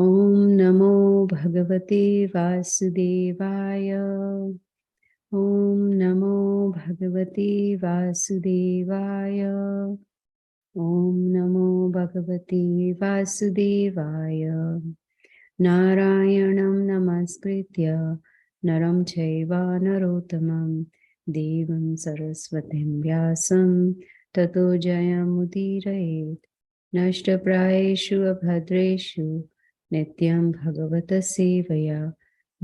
Om Namo Bhagavate Vasudevaya. Om Namo Bhagavate Vasudevaya. Om Namo Bhagavate Vasudevaya. Narayanam Namaskritya Naram Chaiva Narottamam Devam Saraswatim Vyasam Tato Jayamudiraet Nashtaprayeshu Abhadreshu Nityam Bhagavata Sevaya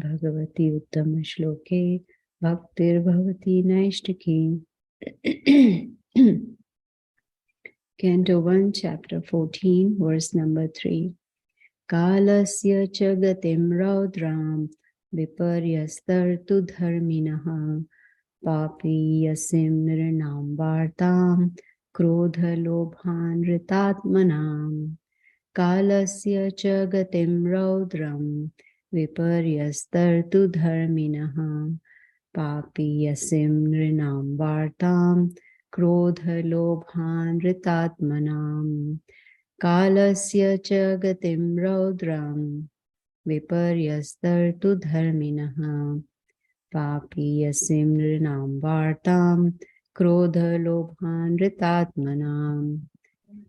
Bhagavati Uttama Shloke Bhaktir Bhavati Naishtaki. Canto 1, Chapter 14, verse number 3. Kalasya cha gatim raudram viparyastartu dharminaha papiyasim nirnam vartam krodha lobhan ritatmanam. Kalasya cha gatim raudram viparyastartu dharminaha papiyasim nirnam vartam krodha lobhan ritatmanam. Kalasya cha gatim raudram viparyastartu dharminaha papiyasim nrinam vartam krodha lobhan ritatmanam.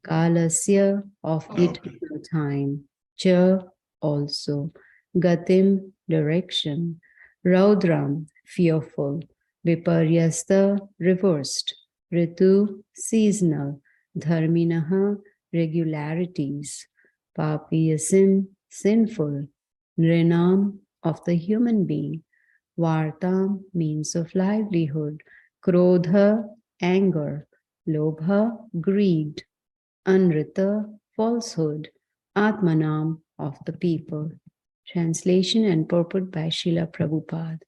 Kalasya of eternal time, cha also, gatim direction, raudram fearful, viparyasta reversed, ritu seasonal, dharminaha regularities, papiyasim sinful, nrinam of the human being, vartam means of livelihood, krodha anger, lobha greed, anrita falsehood, atmanam of the people. Translation and purport by Srila Prabhupada.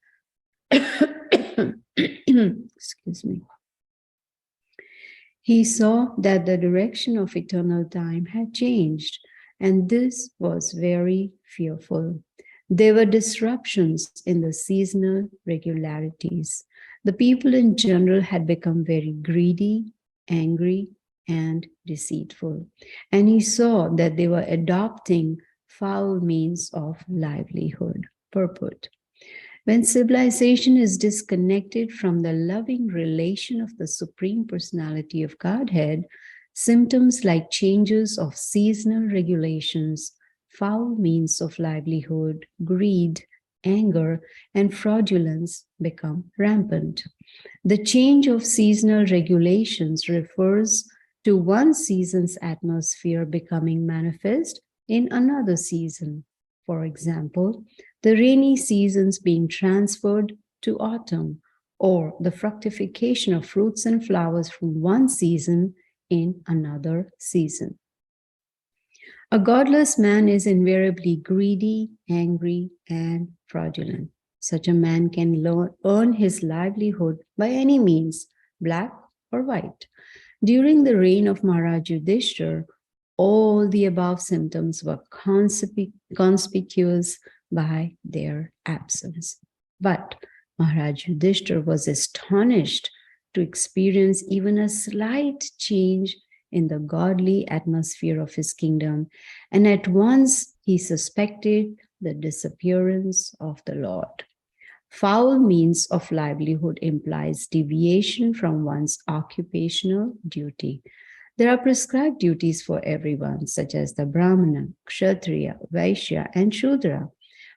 Excuse me. He saw that the direction of eternal time had changed, and this was very fearful. There were disruptions in the seasonal regularities. The people in general had become very greedy, angry, and deceitful. And he saw that they were adopting foul means of livelihood. Purport. When civilization is disconnected from the loving relation of the Supreme Personality of Godhead, symptoms like changes of seasonal regulations, foul means of livelihood, greed, anger, and fraudulence become rampant. The change of seasonal regulations refers to one season's atmosphere becoming manifest in another season. For example, the rainy seasons being transferred to autumn, or the fructification of fruits and flowers from one season in another season. A godless man is invariably greedy, angry, and fraudulent. Such a man can earn his livelihood by any means, black or white. During the reign of Maharaj Yudhishthira, all the above symptoms were conspicuous by their absence. But Maharaj Yudhishthira was astonished to experience even a slight change in the godly atmosphere of his kingdom, and at once he suspected the disappearance of the Lord. Foul means of livelihood implies deviation from one's occupational duty. There are prescribed duties for everyone, such as the Brahmana, Kshatriya, Vaishya, and Shudra.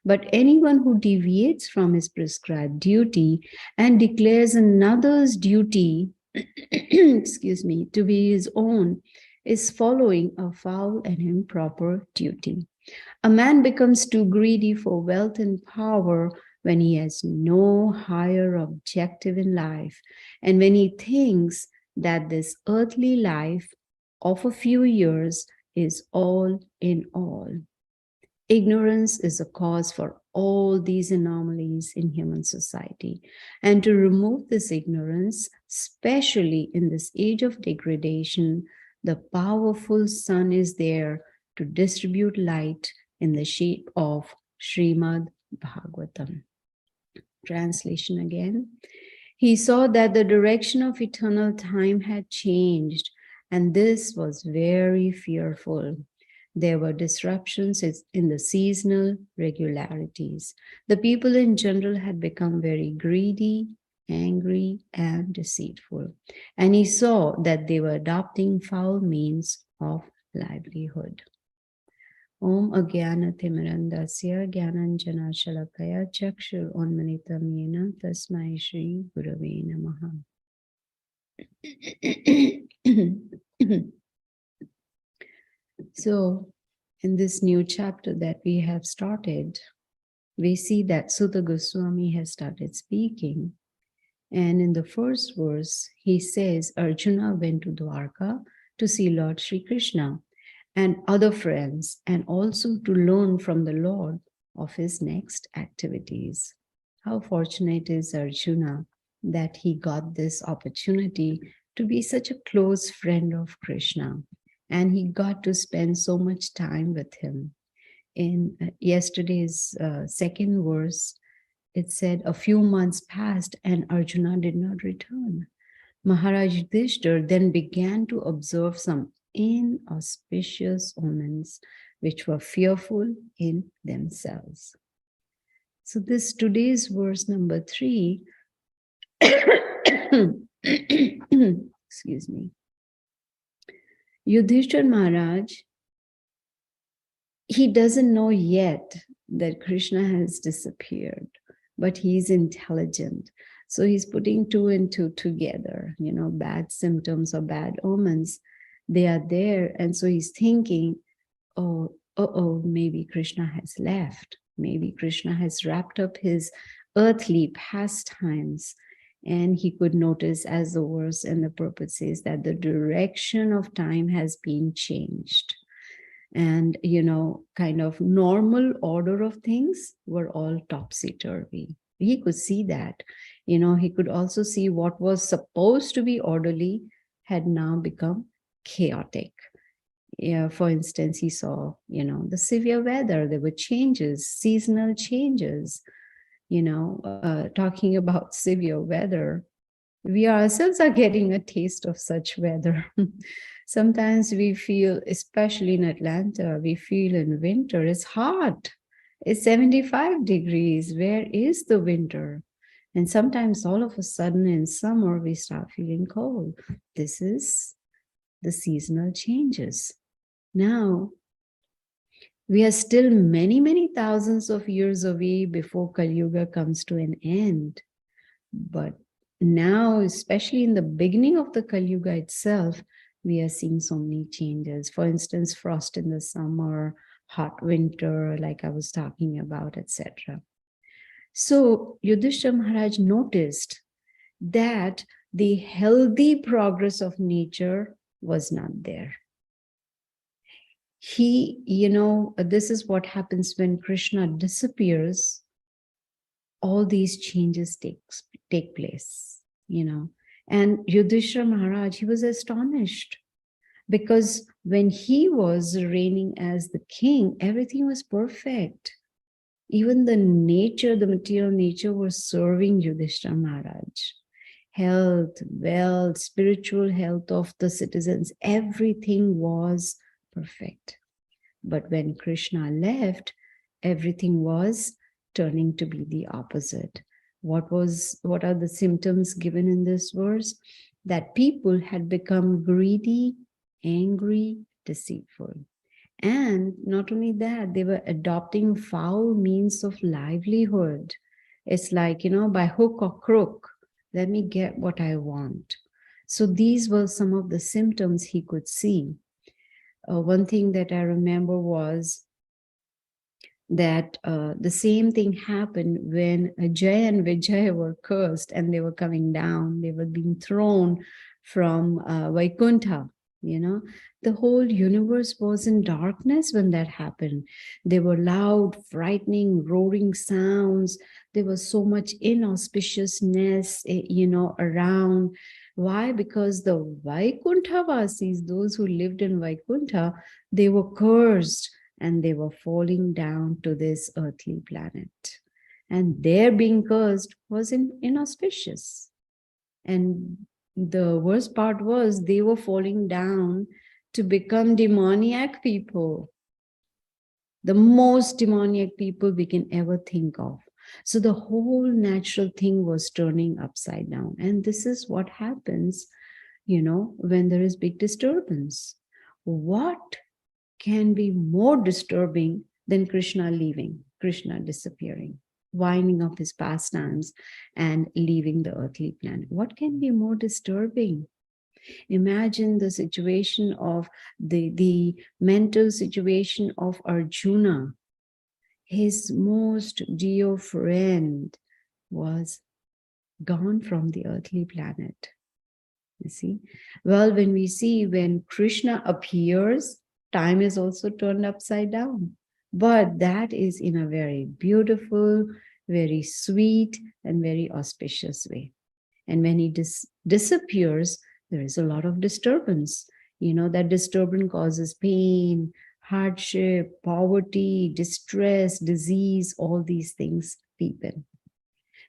But anyone who deviates from his prescribed duty and declares another's duty, excuse me, to be his own, is following a foul and improper duty. A man becomes too greedy for wealth and power when he has no higher objective in life, and when he thinks that this earthly life of a few years is all in all. Ignorance is a cause for all these anomalies in human society. And to remove this ignorance, especially in this age of degradation, the powerful sun is there to distribute light in the shape of Srimad Bhagavatam. Translation again. He saw that the direction of eternal time had changed, and this was very fearful. There were disruptions in the seasonal regularities. The people in general had become very greedy, angry, and deceitful. And he saw that they were adopting foul means of livelihood. Om Agyanatimirandasya Gyananjana Shalakaya Chakshur Onmanitam Yena Tasmai Shri Gurave Namaha. So, in this new chapter that we have started, we see that Sutta Goswami has started speaking. And in the first verse, he says, Arjuna went to Dwarka to see Lord Sri Krishna and other friends, and also to learn from the Lord of his next activities. How fortunate is Arjuna that he got this opportunity to be such a close friend of Krishna, and he got to spend so much time with him. In yesterday's second verse, it said, a few months passed and Arjuna did not return. Maharaj Yudhishthira then began to observe some inauspicious omens which were fearful in themselves. So this today's verse number 3, excuse me, Yudhishthira Maharaj, he doesn't know yet that Krishna has disappeared, but he's intelligent. So he's putting two and two together, bad symptoms or bad omens, they are there. And so he's thinking, maybe Krishna has left. Maybe Krishna has wrapped up his earthly pastimes. And he could notice, as the verse and the purpose says, that the direction of time has been changed. And, kind of normal order of things were all topsy-turvy. He could see that. He could also see what was supposed to be orderly had now become chaotic. Yeah, for instance, he saw, the severe weather, there were changes, seasonal changes. Talking about severe weather, we ourselves are getting a taste of such weather. Sometimes we feel, especially in Atlanta, we feel in winter, it's hot. It's 75 degrees. Where is the winter? And sometimes all of a sudden in summer, we start feeling cold. This is the seasonal changes. Now, we are still many, many thousands of years away before Kali Yuga comes to an end. But now, especially in the beginning of the Kali Yuga itself, we are seeing so many changes. For instance, frost in the summer, hot winter, like I was talking about, etc. So Yudhishthira Maharaj noticed that the healthy progress of nature was not there. This is what happens when Krishna disappears. All these changes take place, And Yudhishthira Maharaj, he was astonished because when he was reigning as the king, everything was perfect. Even the material nature was serving Yudhishthira Maharaj. Health, wealth, spiritual health of the citizens, everything was perfect. But when Krishna left, everything was turning to be the opposite. What are the symptoms given in this verse? That people had become greedy, angry, deceitful. And not only that, they were adopting foul means of livelihood. It's like, by hook or crook, let me get what I want. So these were some of the symptoms he could see. One thing that I remember was that the same thing happened when Jaya and Vijaya were cursed and they were coming down. They were being thrown from Vaikuntha. The whole universe was in darkness when that happened. There were loud, frightening, roaring sounds. There was so much inauspiciousness, around. Why? Because the Vaikuntha-vasis, those who lived in Vaikuntha, they were cursed and they were falling down to this earthly planet. And their being cursed was inauspicious. And the worst part was they were falling down to become demoniac people. the most demoniac people we can ever think of. So the whole natural thing was turning upside down. And this is what happens, when there is big disturbance. What can be more disturbing than Krishna leaving, Krishna disappearing, winding up his pastimes and leaving the earthly planet? What can be more disturbing? Imagine the situation of the mental situation of Arjuna. His most dear friend was gone from the earthly planet. You see? Well, when Krishna appears, time is also turned upside down. But that is in a very beautiful, very sweet, and very auspicious way. And when he disappears, there is a lot of disturbance. That disturbance causes pain, hardship, poverty, distress, disease, all these things deepen.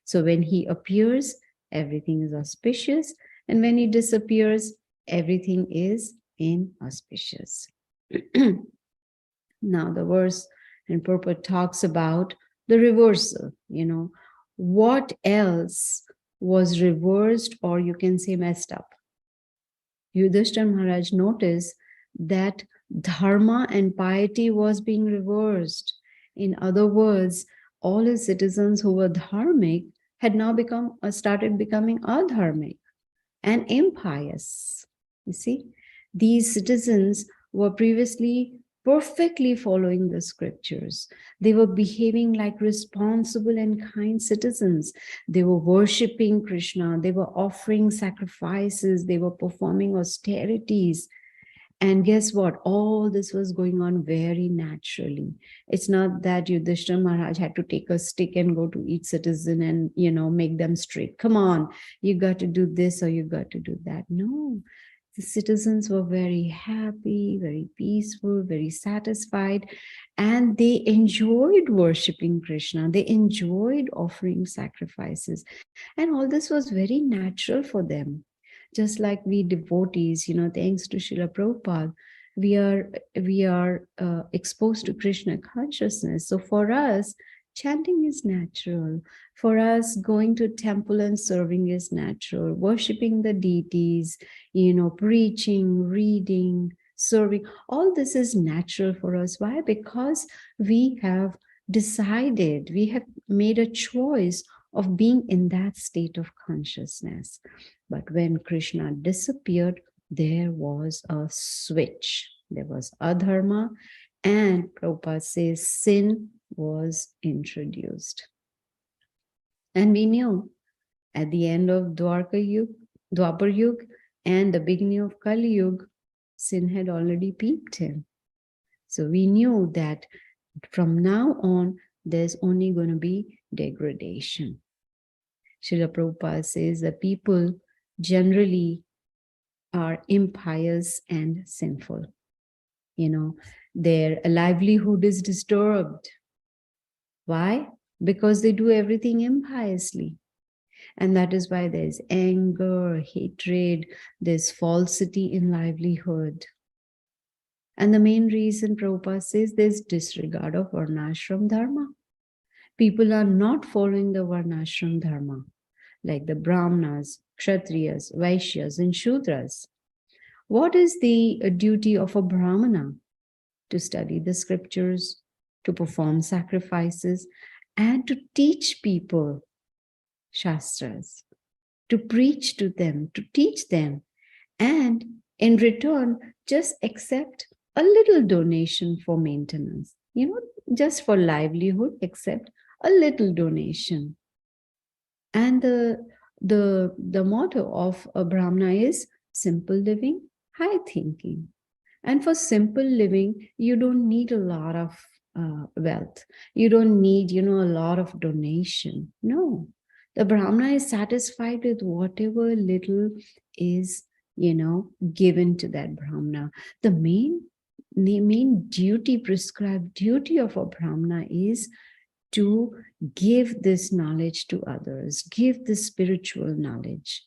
So when he appears, everything is auspicious. And when he disappears, everything is inauspicious. Now the verse and purport talks about the reversal. What else was reversed, or you can say messed up? Yudhishthira Maharaj noticed that dharma and piety was being reversed. In other words, all his citizens who were dharmic had now started becoming adharmic and impious. You see, these citizens were previously perfectly following the scriptures. They were behaving like responsible and kind citizens. They were worshipping Krishna. They were offering sacrifices. They were performing austerities. And guess what? All this was going on very naturally. It's not that Yudhishthira Maharaj had to take a stick and go to each citizen and, make them straight. Come on, you got to do this or you got to do that. No, the citizens were very happy, very peaceful, very satisfied, and they enjoyed worshipping Krishna. They enjoyed offering sacrifices. And all this was very natural for them. Just like we devotees, thanks to Srila Prabhupada, we are exposed to Krishna consciousness. So for us, chanting is natural. For us, going to temple and serving is natural. Worshipping the deities, preaching, reading, serving, all this is natural for us. Why? Because we have decided, we have made a choice of being in that state of consciousness. But when Krishna disappeared, there was a switch. There was adharma, and Prabhupada says sin was introduced. And we knew at the end of Dwapar Yuga and the beginning of Kali Yuga, sin had already peaked in. So we knew that from now on, there's only going to be degradation. Srila Prabhupada says that people generally are impious and sinful. Their livelihood is disturbed. Why? Because they do everything impiously. And that is why there's anger, hatred, there's falsity in livelihood. And the main reason Prabhupada says there's disregard of Varnashram Dharma. People are not following the Varnashram Dharma, like the Brahmanas, Kshatriyas, Vaishyas, and Shudras. What is the duty of a Brahmana? To study the scriptures, to perform sacrifices, and to teach people Shastras, to preach to them, to teach them, and in return, just accept a little donation for maintenance. Just for livelihood, accept a little donation. And the motto of a Brahmana is simple living, high thinking. And for simple living, you don't need a lot of wealth. You don't need, a lot of donation. No, the Brahmana is satisfied with whatever little is, given to that Brahmana. The main duty, prescribed duty of a Brahmana is to give this knowledge to others, give the spiritual knowledge.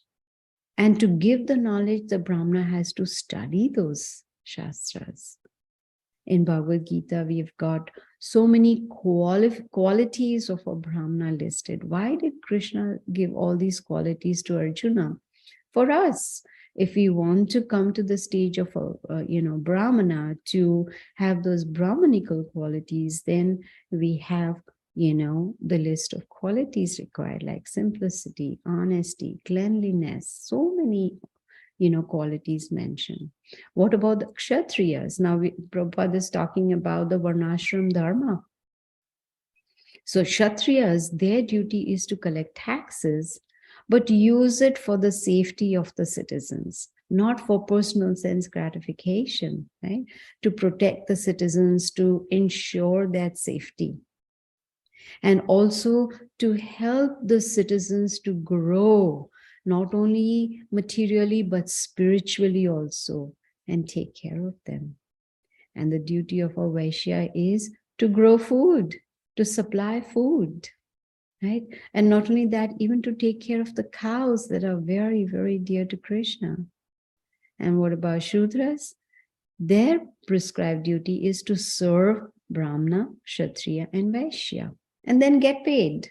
And to give the knowledge, the Brahmana has to study those Shastras. In Bhagavad Gita, we've got so many qualities of a Brahmana listed. Why did Krishna give all these qualities to Arjuna? For us, if we want to come to the stage of a Brahmana, to have those Brahmanical qualities, then we have the list of qualities required, like simplicity, honesty, cleanliness, so many qualities mentioned. What about the Kshatriyas? Now, Prabhupada is talking about the Varnashram Dharma. So Kshatriyas, their duty is to collect taxes, but use it for the safety of the citizens, not for personal sense gratification, right? To protect the citizens, to ensure their safety. And also to help the citizens to grow, not only materially, but spiritually also, and take care of them. And the duty of a Vaishya is to grow food, to supply food, right? And not only that, even to take care of the cows that are very, very dear to Krishna. And what about Shudras? Their prescribed duty is to serve Brahmana, Kshatriya, and Vaishya, and then get paid.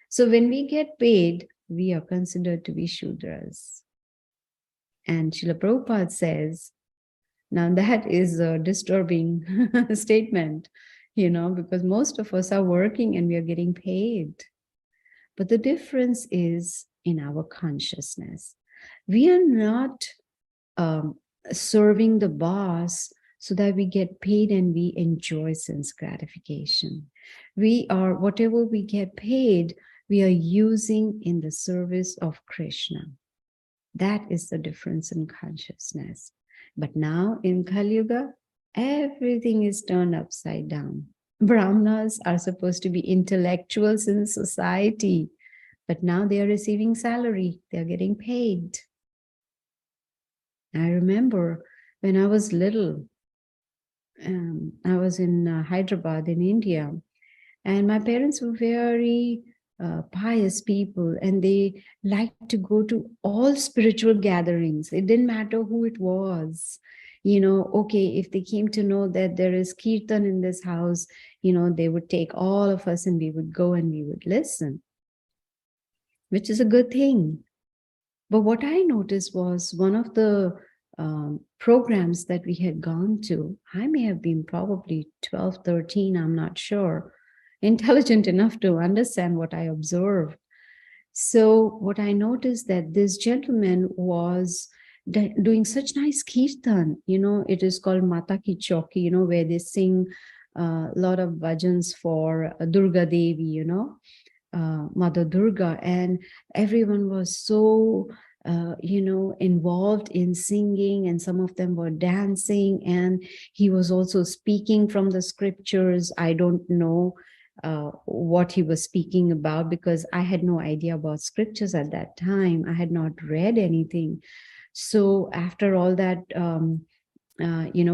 So when we get paid, we are considered to be Shudras. And Srila Prabhupada says, now that is a disturbing statement, because most of us are working and we are getting paid. But the difference is in our consciousness. We are not serving the boss so that we get paid and we enjoy sense gratification. We are, whatever we get paid, we are using in the service of Krishna. That is the difference in consciousness. But now in Kali Yuga, everything is turned upside down. Brahmanas are supposed to be intellectuals in society, but now they are receiving salary, they are getting paid. I remember when I was little, I was in Hyderabad in India, and my parents were very pious people, and they liked to go to all spiritual gatherings. It didn't matter who it was. Okay, if they came to know that there is kirtan in this house, they would take all of us and we would go and we would listen, which is a good thing. But what I noticed was one of the programs that we had gone to, I may have been probably 12, 13, I'm not sure, intelligent enough to understand what I observed. So what I noticed that this gentleman was doing such nice kirtan, it is called Mata Ki Chauki, where they sing a lot of bhajans for Durga Devi, Mother Durga, and everyone was so involved in singing, and some of them were dancing, and he was also speaking from the scriptures. I don't know what he was speaking about, because I had no idea about scriptures at that time. I had not read anything. So after all that,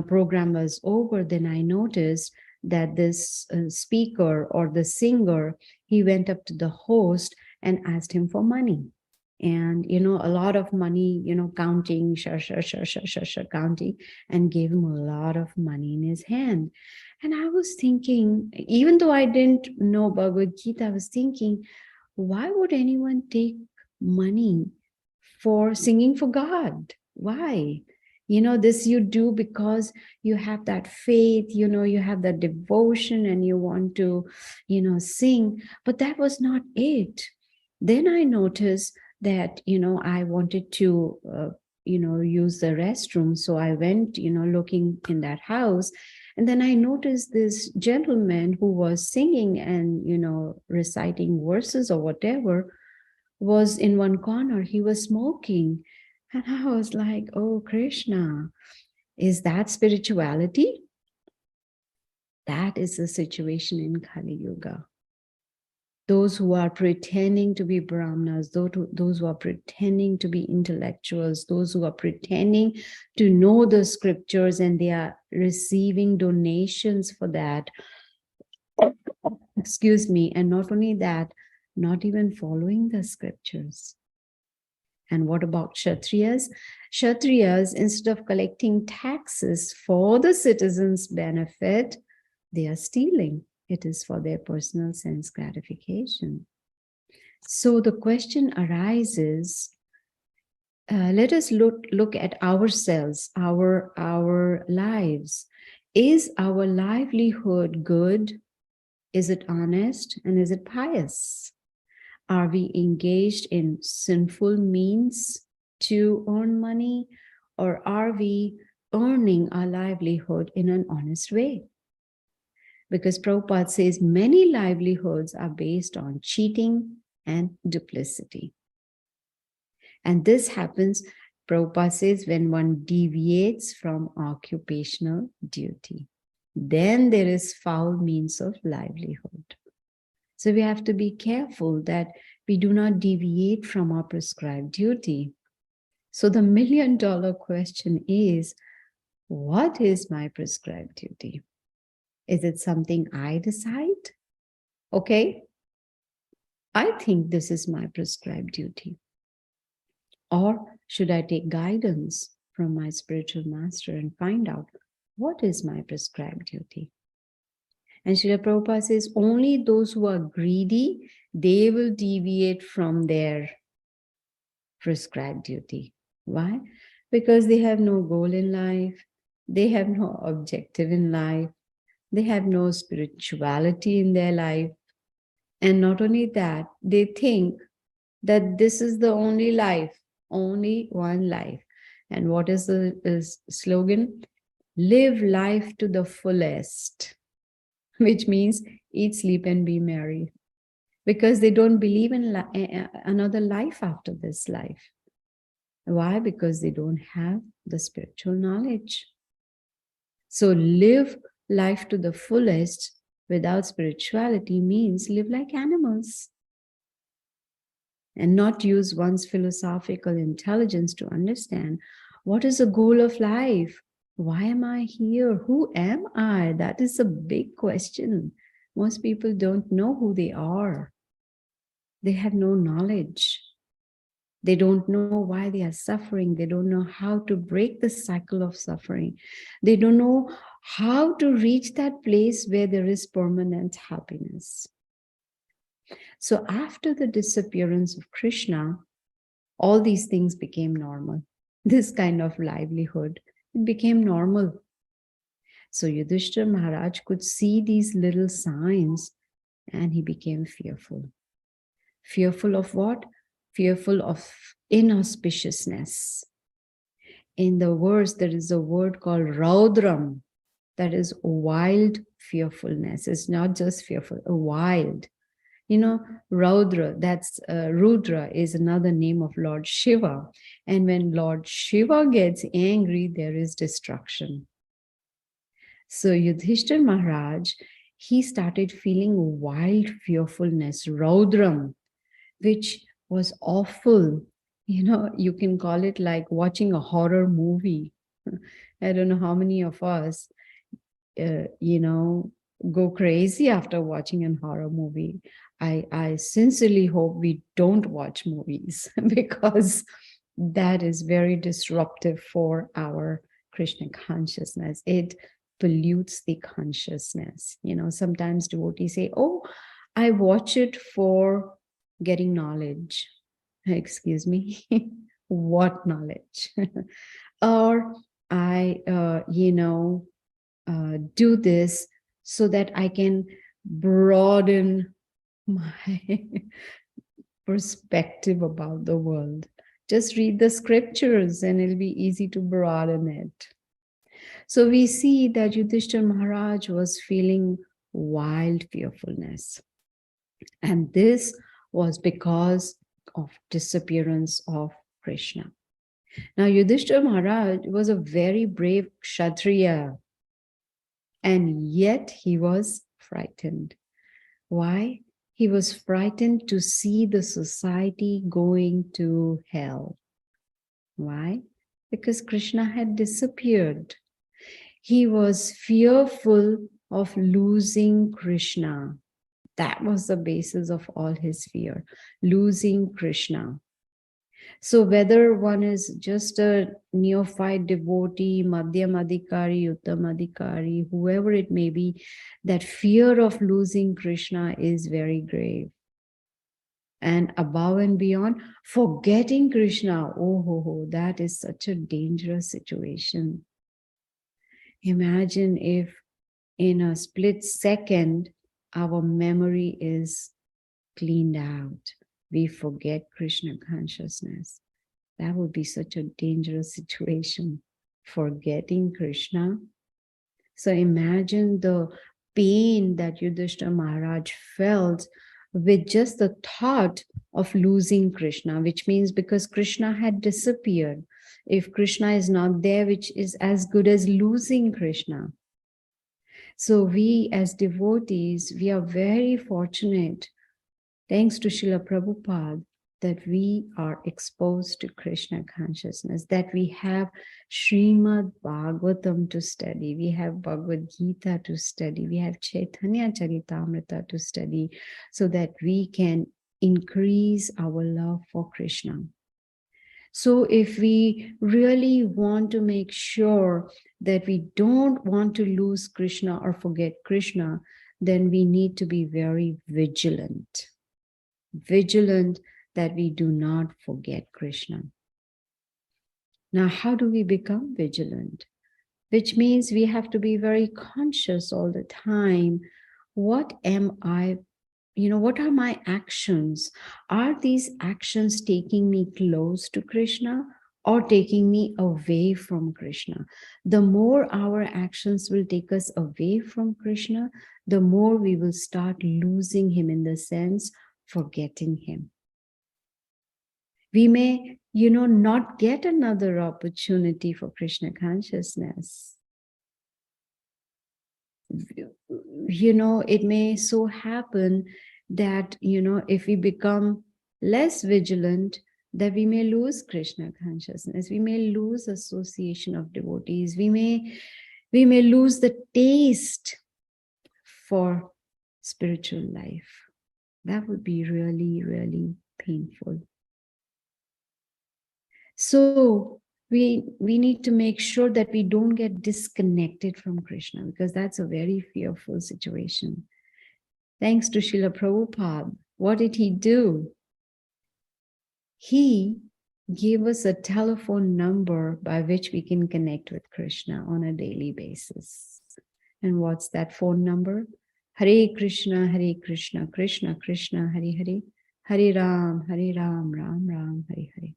program was over, then I noticed that this speaker or the singer, he went up to the host and asked him for money. And, a lot of money, counting, counting, and gave him a lot of money in his hand. And I was thinking, even though I didn't know Bhagavad Gita, I was thinking, why would anyone take money for singing for God? Why? This you do because you have that faith, you have that devotion and you want to, sing. But that was not it. Then I noticed that, I wanted to, use the restroom. So I went, looking in that house. And then I noticed this gentleman who was singing and, reciting verses or whatever was in one corner. He was smoking. And I was like, oh, Krishna, is that spirituality? That is the situation in Kali Yuga. Those who are pretending to be Brahmanas, those who are pretending to be intellectuals, those who are pretending to know the scriptures, and they are receiving donations for that. Excuse me. And not only that, not even following the scriptures. And what about Kshatriyas? Kshatriyas, instead of collecting taxes for the citizens' benefit, they are stealing. It is for their personal sense gratification. So the question arises, let us look at ourselves, our lives. Is our livelihood good? Is it honest? And is it pious? Are we engaged in sinful means to earn money? Or are we earning our livelihood in an honest way? Because Prabhupada says many livelihoods are based on cheating and duplicity. And this happens, Prabhupada says, when one deviates from occupational duty. Then there is foul means of livelihood. So we have to be careful that we do not deviate from our prescribed duty. So the $1 million question is, what is my prescribed duty? Is it something I decide? Okay, I think this is my prescribed duty. Or should I take guidance from my spiritual master and find out what is my prescribed duty? And Srila Prabhupada says, only those who are greedy, they will deviate from their prescribed duty. Why? Because they have no goal in life. They have no objective in life. They have no spirituality in their life. And not only that, they think that this is the only life, only one life. And what is the slogan? Live life to the fullest, which means eat, sleep, and be merry. Because they don't believe in another life after this life. Why? Because they don't have the spiritual knowledge. So live life to the fullest without spirituality means live like animals. And not use one's philosophical intelligence to understand what is the goal of life. Why am I here? Who am I? That is a big question. Most people don't know who they are. They have no knowledge. They don't know why they are suffering. They don't know how to break the cycle of suffering. They don't know how to reach that place where there is permanent happiness. So after the disappearance of Krishna, all these things became normal. This kind of livelihood, it became normal. So Yudhishthira Maharaj could see these little signs and he became fearful. Fearful of what? Fearful of inauspiciousness. In the verse, there is a word called Raudram, that is wild fearfulness. It's not just fearful, a wild. You know, Raudra, that's Rudra is another name of Lord Shiva. And when Lord Shiva gets angry, there is destruction. So Yudhishthira Maharaj, he started feeling wild fearfulness, Raudram, which was awful. You know, you can call it like watching a horror movie. I don't know how many of us, go crazy after watching a horror movie. I sincerely hope we don't watch movies because that is very disruptive for our Krishna consciousness. It pollutes the consciousness. You know, sometimes devotees say, oh, I watch it for getting knowledge. Excuse me, what knowledge? Or I, do this so that I can broaden my perspective about the world. Just read the scriptures and it'll be easy to broaden it. So we see that Yudhishthira Maharaj was feeling wild fearfulness. And this was because of disappearance of Krishna. Now, Yudhishthira Maharaj was a very brave Kshatriya, and yet he was frightened. Why? He was frightened to see the society going to hell. Why? Because Krishna had disappeared. He was fearful of losing Krishna. That was the basis of all his fear, losing Krishna. So whether one is just a neophyte devotee, madhyamadikari, uttamadikari, whoever it may be, that fear of losing Krishna is very grave. And above and beyond, forgetting Krishna, that is such a dangerous situation. Imagine if in a split second, our memory is cleaned out. We forget Krishna consciousness. That would be such a dangerous situation, forgetting Krishna. So imagine the pain that Yudhishthira Maharaj felt with just the thought of losing Krishna, which means because Krishna had disappeared. If Krishna is not there, which is as good as losing Krishna. So we as devotees, we are very fortunate, thanks to Srila Prabhupada, that we are exposed to Krishna consciousness, that we have Srimad Bhagavatam to study, we have Bhagavad Gita to study, we have Chaitanya Charitamrita to study, so that we can increase our love for Krishna. So if we really want to make sure that we don't want to lose Krishna or forget Krishna, then we need to be very vigilant. Vigilant that we do not forget Krishna. Now, how do we become vigilant? Which means we have to be very conscious all the time. What am I? What are my actions? Are these actions taking me close to Krishna or taking me away from Krishna? The more our actions will take us away from Krishna, the more we will start losing him, in the sense, forgetting him. We may, not get another opportunity for Krishna consciousness. It may so happen that, if we become less vigilant, that we may lose Krishna consciousness. We may lose association of devotees. We may lose the taste for spiritual life. That would be really, really painful. So we need to make sure that we don't get disconnected from Krishna, because that's a very fearful situation. Thanks to Srila Prabhupada, what did he do? He gave us a telephone number by which we can connect with Krishna on a daily basis. And what's that phone number? Hare Krishna, Krishna Krishna, Hare Hare, Hare Ram, Ram Ram, Hare Hare.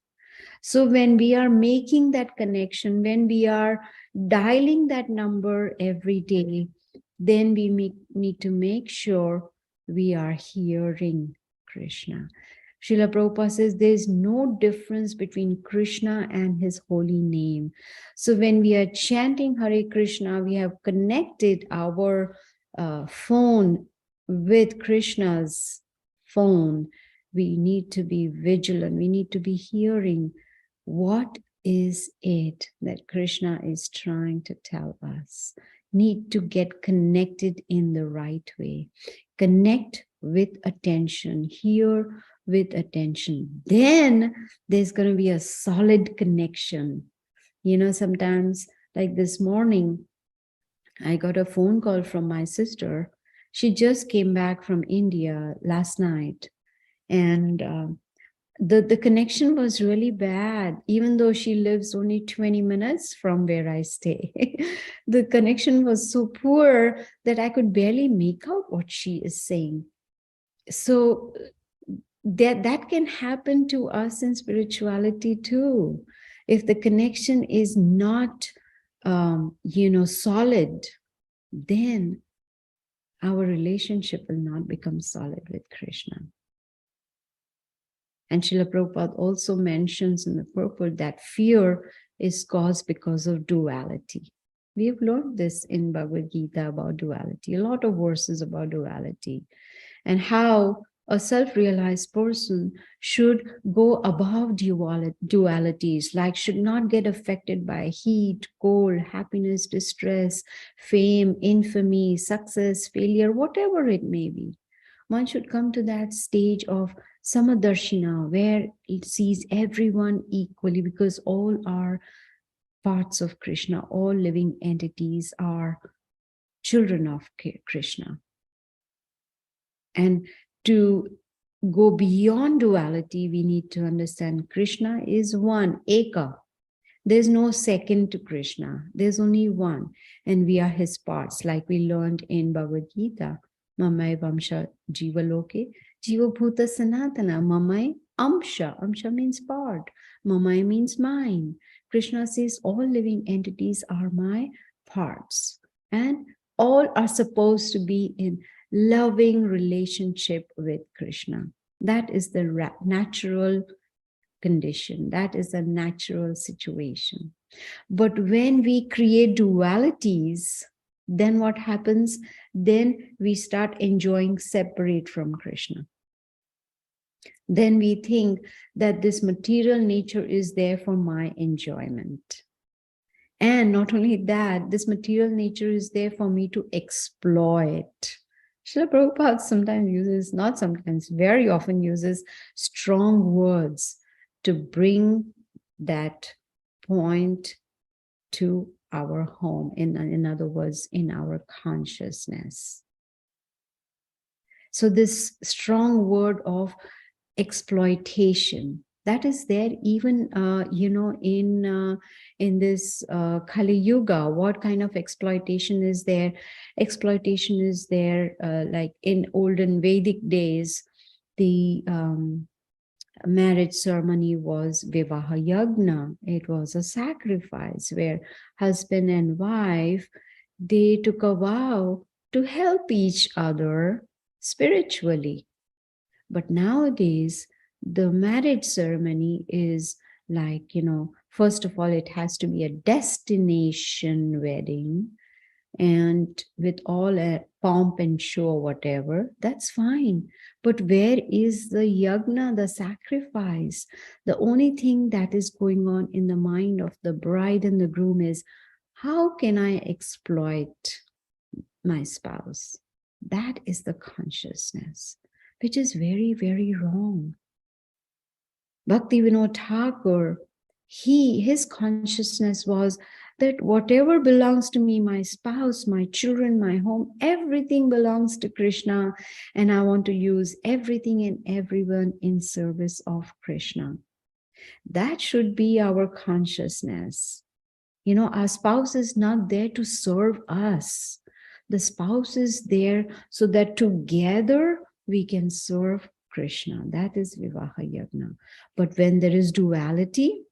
So when we are making that connection, when we are dialing that number every day, then we need to make sure we are hearing Krishna. Srila Prabhupada says there's no difference between Krishna and his holy name. So when we are chanting Hare Krishna, we have connected our phone with Krishna's phone. We need to be vigilant. We need to be hearing what is it that Krishna is trying to tell us. Need to get connected in the right way. Connect with attention, hear with attention. Then there's going to be a solid connection. Sometimes, like this morning, I got a phone call from my sister. She just came back from India last night. And the connection was really bad, even though she lives only 20 minutes from where I stay. The connection was so poor that I could barely make out what she is saying. So that can happen to us in spirituality too. If the connection is not, solid, then our relationship will not become solid with Krishna. And Srila Prabhupada also mentions in the purport that fear is caused because of duality. We have learned this in Bhagavad Gita about duality, a lot of verses about duality, and how a self-realized person should go above dualities, like should not get affected by heat, cold, happiness, distress, fame, infamy, success, failure, whatever it may be. One should come to that stage of Samadarshina, where it sees everyone equally, because all are parts of Krishna. All living entities are children of Krishna. And to go beyond duality, we need to understand Krishna is one, Eka. There's no second to Krishna. There's only one. And we are his parts, like we learned in Bhagavad Gita. Mamai Vamsha Jiva Loke. Jiva Bhuta Sanatana. Mamai Amsha. Amsha means part. Mamai means mine. Krishna says all living entities are my parts. And all are supposed to be in loving relationship with Krishna. That is the natural condition. That is a natural situation. But when we create dualities, then what happens? Then we start enjoying separate from Krishna. Then we think that this material nature is there for my enjoyment. And not only that, this material nature is there for me to exploit. Srila Prabhupada sometimes uses, not sometimes, very often uses strong words to bring that point to our home, in other words, in our consciousness. So this strong word of exploitation, that is there even, in this Kali Yuga. What kind of exploitation is there? Exploitation is there, like in olden Vedic days, the marriage ceremony was Vivaha Yagna. It was a sacrifice where husband and wife, they took a vow to help each other spiritually. But nowadays, the marriage ceremony is like, first of all, it has to be a destination wedding, and with all a pomp and show, whatever, that's fine. But where is the yagna, the sacrifice? The only thing that is going on in the mind of the bride and the groom is, how can I exploit my spouse? That is the consciousness, which is very, very wrong. Bhakti Vinod Thakur, his consciousness was that whatever belongs to me, my spouse, my children, my home, everything belongs to Krishna, and I want to use everything and everyone in service of Krishna. That should be our consciousness. Our spouse is not there to serve us. The spouse is there so that together we can serve Krishna. That is Vivaha Yagna. But when there is duality,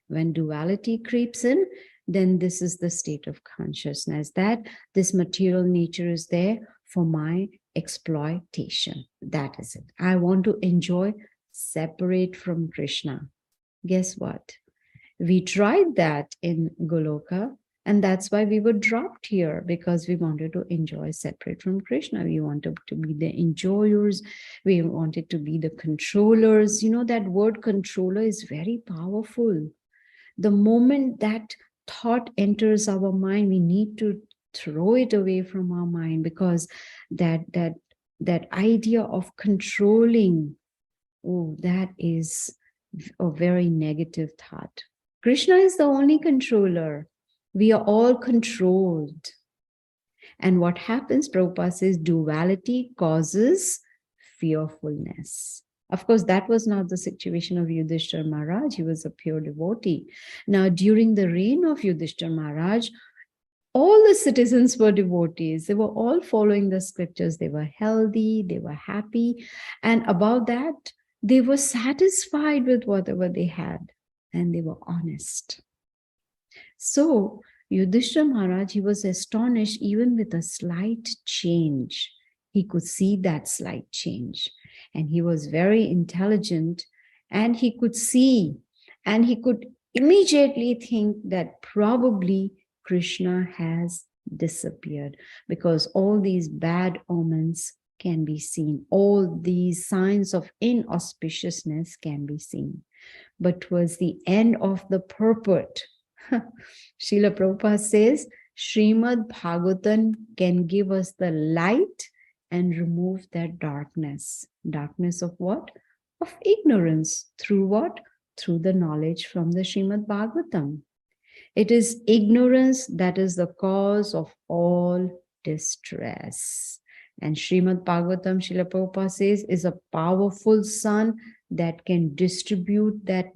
when duality creeps in, then this is the state of consciousness, that this material nature is there for my exploitation. That is it. I want to enjoy separate from Krishna. Guess what? We tried that in Goloka, and that's why we were dropped here, because we wanted to enjoy separate from Krishna. We wanted to be the enjoyers. We wanted to be the controllers. That word controller is very powerful. The moment that thought enters our mind, we need to throw it away from our mind, because that idea of controlling, that is a very negative thought. Krishna is the only controller. We are all controlled. And what happens, Prabhupada says, duality causes fearfulness. Of course, that was not the situation of Yudhishthira Maharaj. He was a pure devotee. Now, during the reign of Yudhishthira Maharaj, all the citizens were devotees. They were all following the scriptures. They were healthy, they were happy. And above that, they were satisfied with whatever they had. And they were honest. So, Yudhishthira Maharaj, he was astonished even with a slight change. He could see that slight change. And he was very intelligent, and he could see, and he could immediately think that probably Krishna has disappeared, because all these bad omens can be seen. All these signs of inauspiciousness can be seen. But towards the end of the purport, Srila Prabhupada says, Srimad Bhagavatam can give us the light and remove that darkness. Darkness of what? Of ignorance. Through what? Through the knowledge from the Srimad Bhagavatam. It is ignorance that is the cause of all distress. And Srimad Bhagavatam, Srila Prabhupada says, is a powerful sun that can distribute that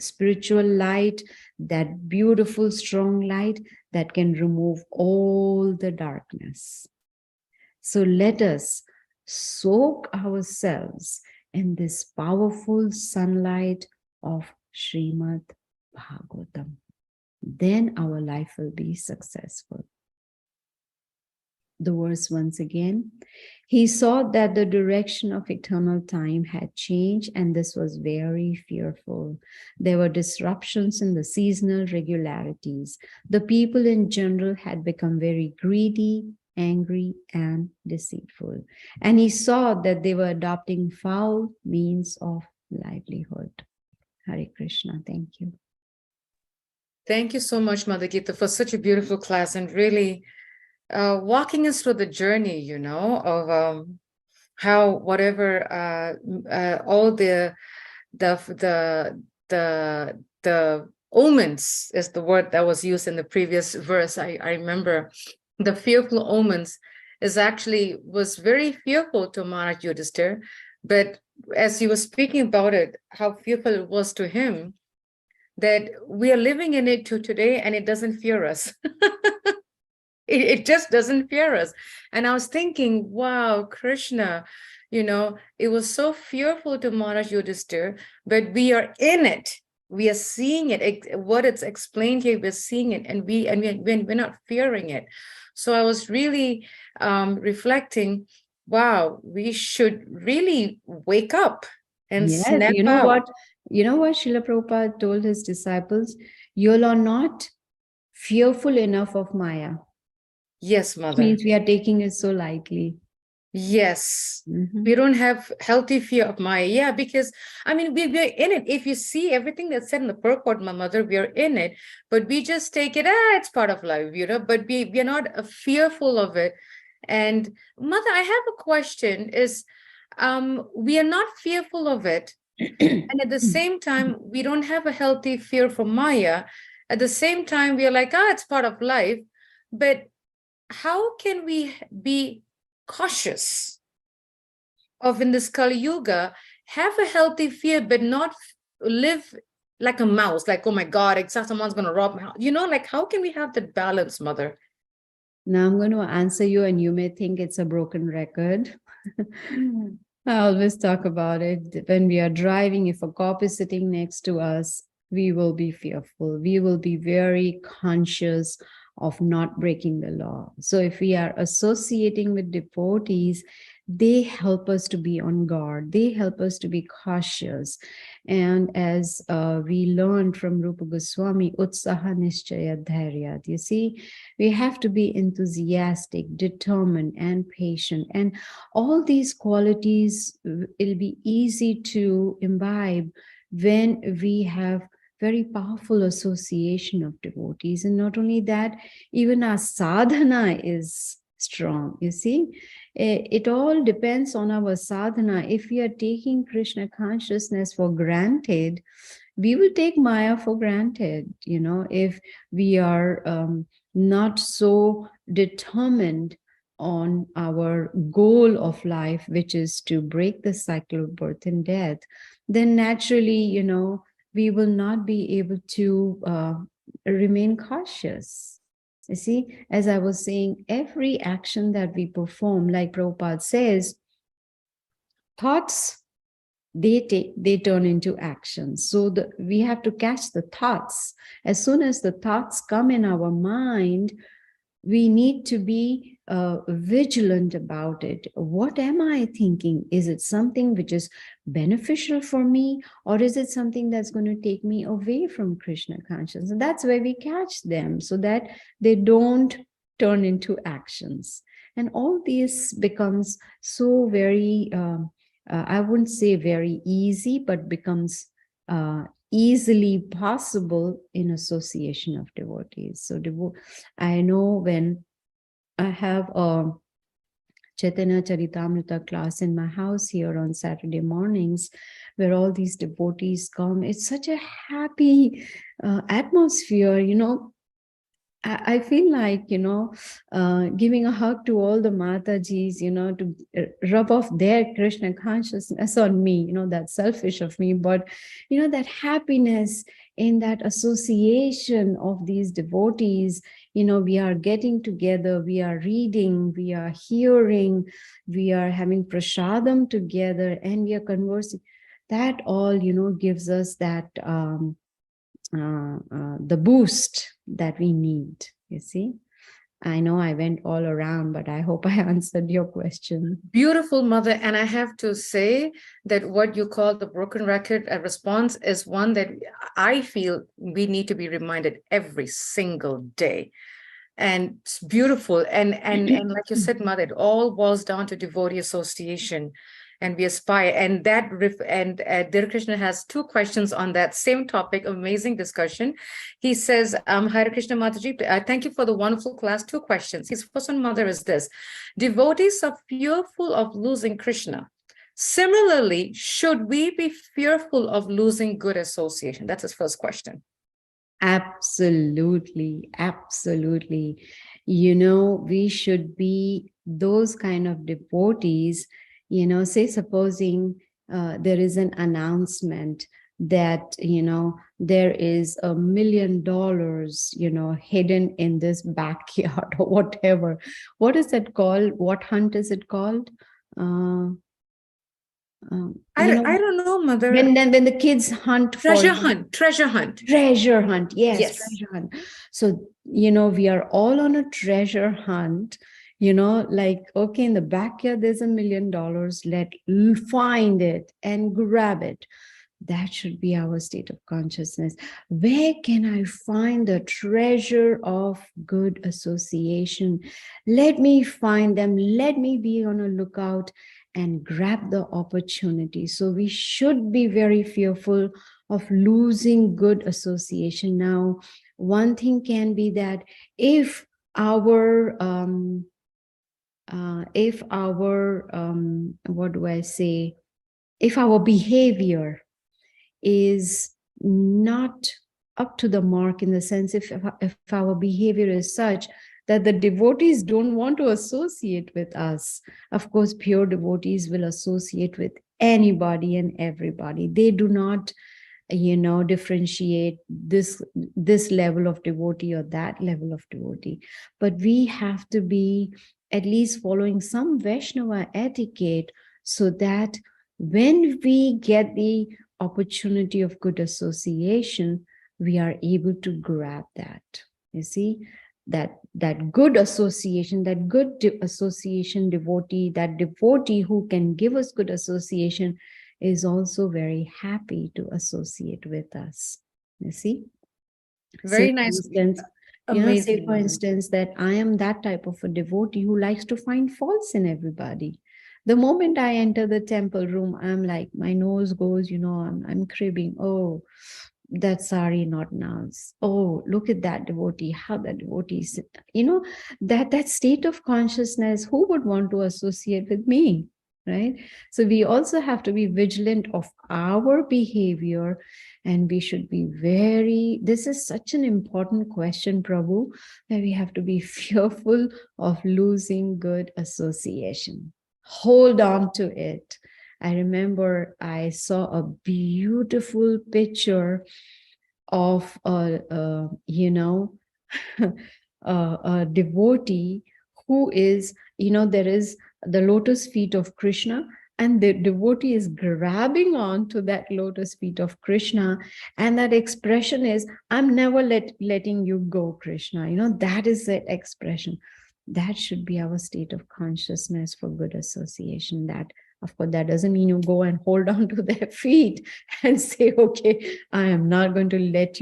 spiritual light, that beautiful, strong light that can remove all the darkness. So let us soak ourselves in this powerful sunlight of Srimad Bhagavatam. Then our life will be successful. The verse once again. He saw that the direction of eternal time had changed, and this was very fearful. There were disruptions in the seasonal regularities. The people in general had become very greedy, angry, and deceitful. And he saw that they were adopting foul means of livelihood. Hare Krishna. Thank you. Thank you so much, Mother Gita, for such a beautiful class and really walking us through the journey, of how whatever all the omens is the word that was used in the previous verse. I remember the fearful omens was very fearful to Maharaj Yudhishthira, but as you were speaking about it, how fearful it was to him, that we are living in it to today and it doesn't fear us. It just doesn't fear us. And I was thinking, wow, Krishna, it was so fearful to Maharaj Yudhishthira, but we are in it. We are seeing it. What it's explained here, we're seeing it, and we're not fearing it. So I was really reflecting, wow, we should really wake up and snap out. You know what Srila Prabhupada told his disciples? You are not fearful enough of Maya. Yes, Mother. Which means we are taking it so lightly. Yes. We don't have healthy fear of Maya. Yeah, because, we're in it. If you see everything that's said in the purport, my mother, we are in it, but we just take it, it's part of life, but we are not fearful of it. And Mother, I have a question is, we are not fearful of it. And at the same time, we don't have a healthy fear for Maya. At the same time, we are like, it's part of life. But how can we be cautious of, in this Kali Yuga, have a healthy fear, but not live like a mouse, like, oh my God, someone's going to rob my house. How can we have that balance, Mother? Now I'm going to answer you, and you may think it's a broken record. I always talk about it. When we are driving, if a cop is sitting next to us, we will be fearful. We will be very conscious of not breaking the law. So if we are associating with devotees, they help us to be on guard. They help us to be cautious. And as we learned from Rupa Goswami, Utsaha Nischaya Dhairyat, you see, we have to be enthusiastic, determined, and patient. And all these qualities, it'll be easy to imbibe when we have very powerful association of devotees. And not only that, even our sadhana is strong. You see, it all depends on our sadhana. If we are taking Krishna consciousness for granted, we will take Maya for granted. If we are not so determined on our goal of life, which is to break the cycle of birth and death, then naturally, we will not be able to remain cautious. You see, as I was saying, every action that we perform, like Prabhupada says, thoughts, they turn into actions. So we have to catch the thoughts. As soon as the thoughts come in our mind, we need to be vigilant about it. What am I thinking? Is it something which is beneficial for me, or is it something that's going to take me away from Krishna consciousness? And that's where we catch them, so that they don't turn into actions. And all this becomes so very, I wouldn't say very easy, but becomes easily possible in association of devotees. So I know when I have a Chaitanya Charitamrita class in my house here on Saturday mornings, where all these devotees come. It's such a happy atmosphere, you know. I feel like, you know, giving a hug to all the Matajis, you know, to rub off their Krishna consciousness on me. You know, that's selfish of me, but, you know, that happiness in that association of these devotees, you know, we are getting together, we are reading, we are hearing, we are having prasadam together, and we are conversing. That all, you know, gives us that the boost that we need, you see. I know I went all around, but I hope I answered your question. Beautiful, Mother. And I have to say that what you call the broken record response is one that I feel we need to be reminded every single day. And it's beautiful. And like you said, Mother, it all boils down to devotee association. And we aspire. And Dear Krishna has two questions on that same topic. Amazing discussion. He says, Hare Krishna Mataji, thank you for the wonderful class. Two questions. His first one, Mother, is this: devotees are fearful of losing Krishna. Similarly, should we be fearful of losing good association? That's his first question. Absolutely, absolutely. You know, we should be those kind of devotees, you know, say supposing there is an announcement that, you know, there is $1 million, you know, hidden in this backyard or whatever. What is that called? What hunt is it called? I don't know, Mother. When the kids hunt treasure for hunt, treasure hunt. Treasure hunt, yes, Yes. treasure hunt. So, you know, we are all on a treasure hunt, you know, like, okay, in the backyard, there's $1 million. Let's find it and grab it. That should be our state of consciousness. Where can I find the treasure of good association? Let me find them. Let me be on a lookout and grab the opportunity. So we should be very fearful of losing good association. Now, one thing can be that if our what do I say? If our behavior is not up to the mark, in the sense if our behavior is such that the devotees don't want to associate with us, of course, pure devotees will associate with anybody and everybody. They do not, you know, differentiate this level of devotee or that level of devotee. But we have to be at least following some Vaishnava etiquette, so that when we get the opportunity of good association, we are able to grab that. You see, that good association, that good association devotee, that devotee who can give us good association is also very happy to associate with us. You see? Very nice. Instance, you know, say for instance that I am that type of a devotee who likes to find faults in everybody. The moment I enter the temple room, I'm like, my nose goes, you know, I'm cribbing. Oh, that sari not nice. Oh, look at that devotee, how that devotee is, you know, that state of consciousness, who would want to associate with me, right? So we also have to be vigilant of our behavior, and we should be this is such an important question, Prabhu, that we have to be fearful of losing good association. Hold on to it. I remember I saw a beautiful picture of you know, a devotee who is, you know, there is the lotus feet of Krishna, and the devotee is grabbing on to that lotus feet of Krishna, and that expression is, I'm never letting you go, Krishna. You know, that is the expression. That should be our state of consciousness for good association. That, of course, that doesn't mean you go and hold on to their feet and say, okay, I am not going to let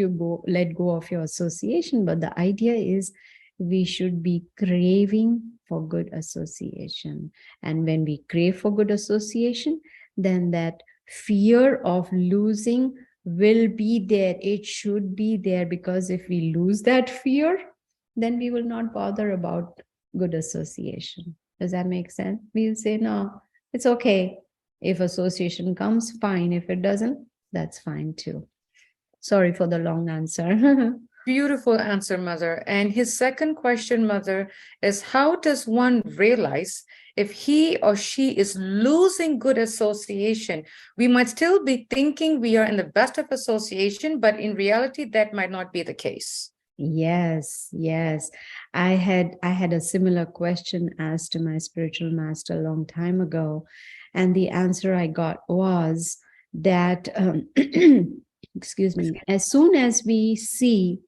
go of your association. But the idea is we should be craving for good association. And when we crave for good association, then that fear of losing will be there. It should be there, because if we lose that fear, then we will not bother about good association. Does that make sense? We'll say, no, it's okay. If association comes, fine. If it doesn't, that's fine too. Sorry for the long answer. Beautiful answer, Mother. And his second question, Mother, is how does one realize if he or she is losing good association? We might still be thinking we are in the best of association, but in reality, that might not be the case. Yes, yes. I had a similar question asked to my spiritual master a long time ago, and the answer I got was that excuse me, as soon as we see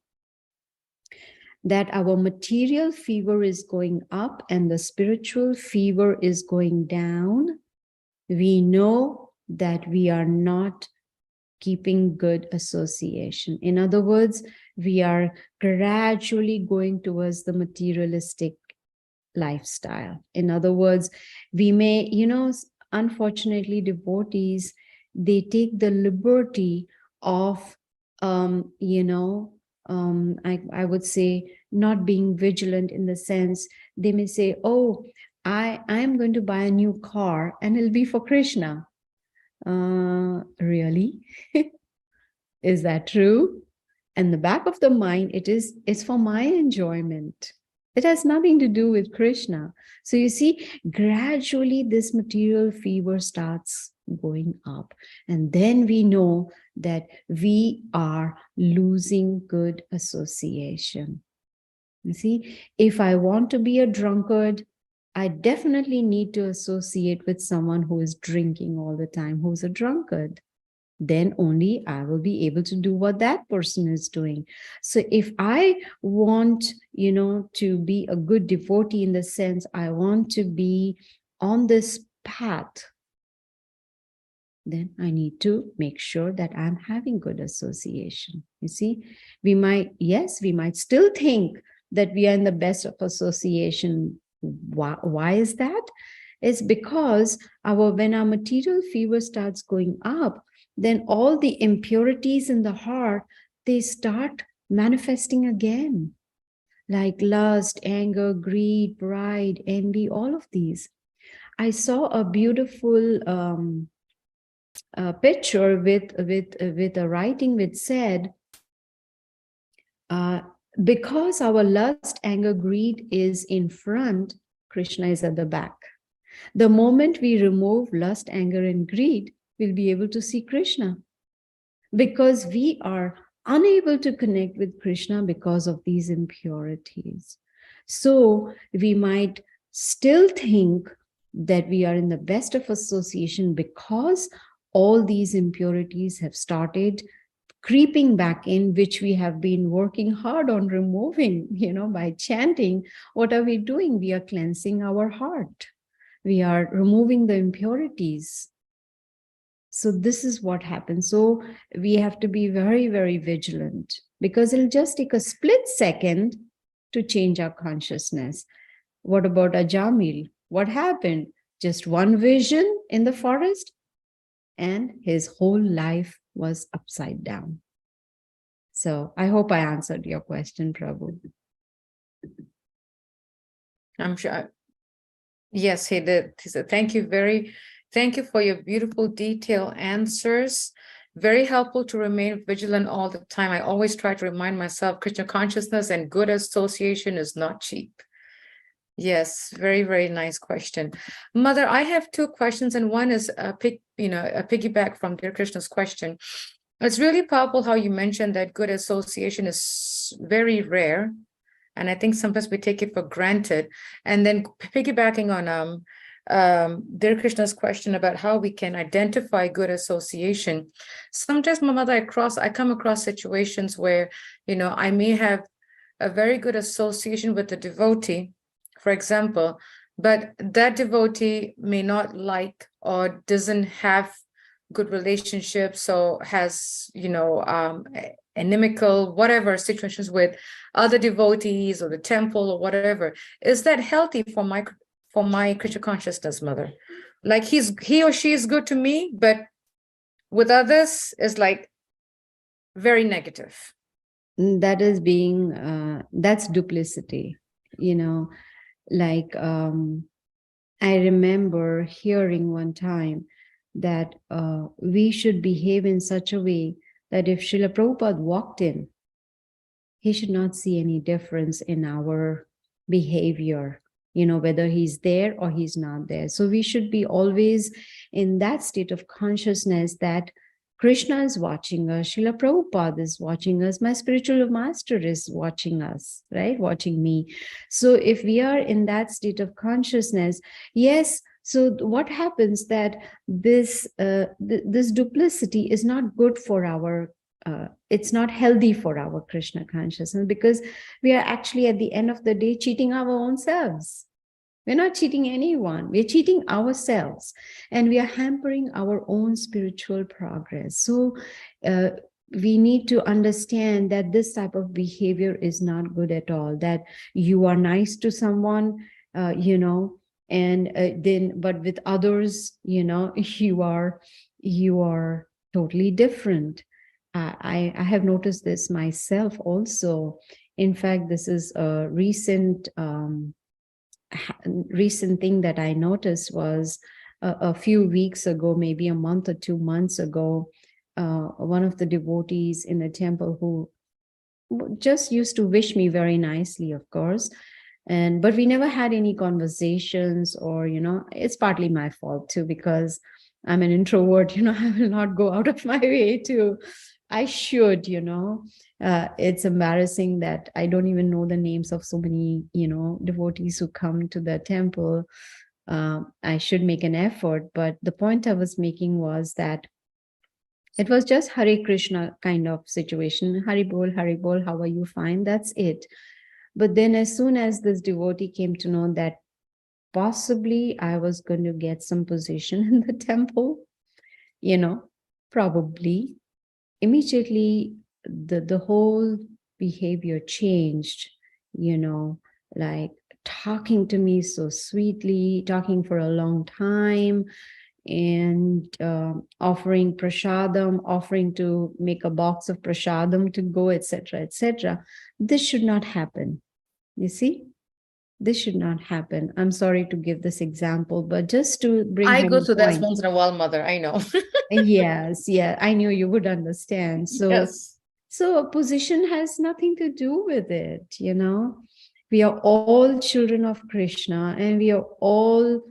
that our material fever is going up and the spiritual fever is going down, we know that we are not keeping good association. In other words, we are gradually going towards the materialistic lifestyle. In other words, we may, unfortunately, devotees, they take the liberty of, I would say, not being vigilant, in the sense they may say, oh, I am going to buy a new car and it'll be for Krishna. Really? Is that true? And the back of the mind, it's for my enjoyment. It has nothing to do with Krishna. So you see, gradually this material fever starts going up. And then we know that we are losing good association. You see, if I want to be a drunkard, I definitely need to associate with someone who is drinking all the time, who's a drunkard. Then only I will be able to do what that person is doing. So if I want, to be a good devotee, in the sense I want to be on this path, then I need to make sure that I'm having good association. You see, we might still think that we are in the best of association. Why is that? It's because when our material fever starts going up, then all the impurities in the heart, they start manifesting again, like lust, anger, greed, pride, envy, all of these. I saw a beautiful picture with a writing which said, because our lust, anger, greed is in front, Krishna is at the back. The moment we remove lust, anger, and greed, we'll be able to see Krishna, because we are unable to connect with Krishna because of these impurities. So we might still think that we are in the best of association because all these impurities have started creeping back in, which we have been working hard on removing, by chanting. What are we doing? We are cleansing our heart. We are removing the impurities. So this is what happens. So we have to be very, very vigilant, because it'll just take a split second to change our consciousness. What about Ajamil? What happened? Just one vision in the forest, and his whole life was upside down. So I hope I answered your question, Prabhu. I'm sure. Yes, he did. He said, thank you for your beautiful detailed answers. Very helpful to remain vigilant all the time. I always try to remind myself Krishna consciousness and good association is not cheap. Yes, very, very nice question. Mother, I have two questions, and one is a piggyback from Dear Krishna's question. It's really powerful how you mentioned that good association is very rare. And I think sometimes we take it for granted. And then piggybacking on Dear Krishna's question about how we can identify good association. Sometimes, my mother, I come across situations where, I may have a very good association with a devotee, for example, but that devotee may not like or doesn't have good relationships, or has, inimical, whatever situations with other devotees or the temple or whatever. Is that healthy for my Krishna consciousness, Mother? Like he or she is good to me, but with others is like very negative. That is that's duplicity, like I remember hearing one time that we should behave in such a way that if Srila Prabhupada walked in, he should not see any difference in our behavior, whether he's there or he's not there. So we should be always in that state of consciousness that Krishna is watching us, Srila Prabhupada is watching us, my spiritual master is watching us, right? Watching me. So if we are in that state of consciousness, yes. So what happens that this duplicity is not good for our it's not healthy for our Krishna consciousness, because we are actually at the end of the day cheating our own selves. We're not cheating anyone, we're cheating ourselves, and we are hampering our own spiritual progress. So we need to understand that this type of behavior is not good at all, that you are nice to someone, and then, but with others, you are totally different. I have noticed this myself also. In fact, this is a recent thing that I noticed was a few weeks ago, maybe a month or 2 months ago, one of the devotees in the temple who just used to wish me very nicely, of course. But we never had any conversations, or, it's partly my fault too, because I'm an introvert, I will not go out of my way to, I should, it's embarrassing that I don't even know the names of so many, devotees who come to the temple. I should make an effort. But the point I was making was that it was just Hare Krishna kind of situation. Hari Bol, how are you? Fine, that's it. But then as soon as this devotee came to know that possibly I was going to get some position in the temple, probably, immediately the whole behavior changed, like talking to me so sweetly, talking for a long time, and offering prasadam, offering to make a box of prasadam to go, etc., etc. This should not happen. You see, this should not happen. I'm sorry to give this example, but just to bring I home go a through that point. once in a while, mother. I know. Yes, yeah, I knew you would understand. Yes. So a position has nothing to do with it, We are all children of Krishna, and we are all,